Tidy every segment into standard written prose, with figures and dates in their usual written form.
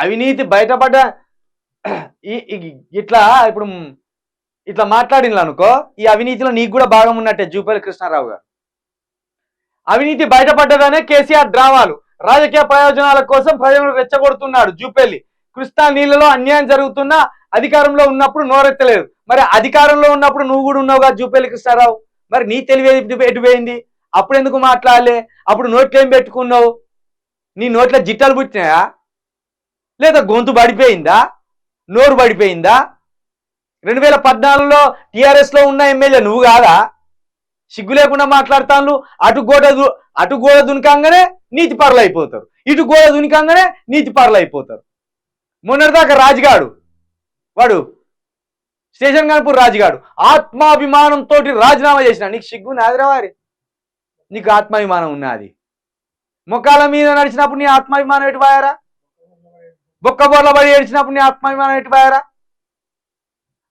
అవినీతి బయటపడ్డ ఇట్లా ఇప్పుడు ఇట్లా మాట్లాడింది అనుకో, ఈ అవినీతిలో నీకు కూడా భాగం ఉన్నట్టే జూపల్లి కృష్ణారావు గారు. అవినీతి బయటపడ్డదనే కేసీఆర్ డ్రామాలు, రాజకీయ ప్రయోజనాల కోసం ప్రజలను రెచ్చగొడుతున్నాడు జూపల్లి. కృష్ణా నీళ్లలో అన్యాయం జరుగుతున్నా అధికారంలో ఉన్నప్పుడు నోరెత్తలేదు. మరి అధికారంలో ఉన్నప్పుడు నువ్వు కూడా ఉన్నావుగా జూపల్లి కృష్ణారావు, మరి నీ తెలివి ఎటుపోయింది? అప్పుడు ఎందుకు మాట్లాడలే? అప్పుడు నోట్లో ఏం పెట్టుకున్నావు? నీ నోట్లో జిట్టలు పుట్టినాయా, లేదా గొంతు పడిపోయిందా, నోరు పడిపోయిందా? 2014లో టీఆర్ఎస్ లో ఉన్న ఎమ్మెల్యే నువ్వు కాదా? సిగ్గు లేకుండా మాట్లాడతాను. అటు గోడ దునికంగానే నీతి పరులు అయిపోతారు, ఇటు గోడ దునికంగానే నీతి పరులు అయిపోతారు. మొన్నటిదాకా రాజుగాడు, వాడు స్టేషన్ గన్పూర్ రాజుగాడు ఆత్మాభిమానంతో రాజీనామా చేసిన. నీకు సిగ్గు నాదిరా వారి? నీకు ఆత్మాభిమానం ఉన్నది? మొక్కాల మీద నడిచినప్పుడు నీ ఆత్మాభిమానం ఎటు పోయారా? బొక్కబొర్ల పడి ఏడిచినప్పుడు నీ ఆత్మాభిమానం ఎటు పోయారా?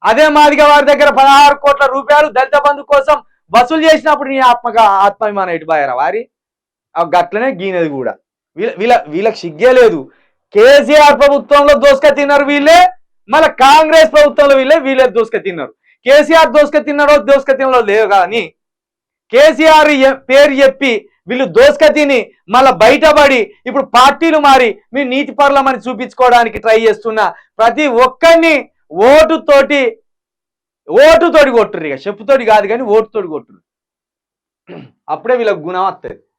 అదే మాదిగా వారి దగ్గర 16 కోట్ల రూపాయలు దళిత బంధు కోసం వసూలు చేసినప్పుడు నీ ఆత్మాభిమానం ఎటు పోయారా వారి? గట్లనే గీనది కూడా. వీళ్ళకి సిగ్గే లేదు. కేసీఆర్ ప్రభుత్వంలో దోసుక తిన్నారు వీళ్ళే, మళ్ళీ కాంగ్రెస్ ప్రభుత్వంలో వీళ్ళే దోసుక తిన్నారు. కేసీఆర్ దోసుక తిన్నారో దోసుక తినలో లేవు కానీ కేసీఆర్ పేరు చెప్పి వీళ్ళు దోసుక తిని మళ్ళీ బయటపడి ఇప్పుడు పార్టీలు మారి మీ నీతి పరులమని చూపించుకోవడానికి ట్రై చేస్తున్న ప్రతి ఒక్కరిని ఓటుతోటి కొట్టుర్రు. ఇక చెప్పుతోటి కాదు కానీ ఓటుతోటి కొట్టుర్రు. అప్పుడే వీళ్ళకి గుణం వస్తుంది.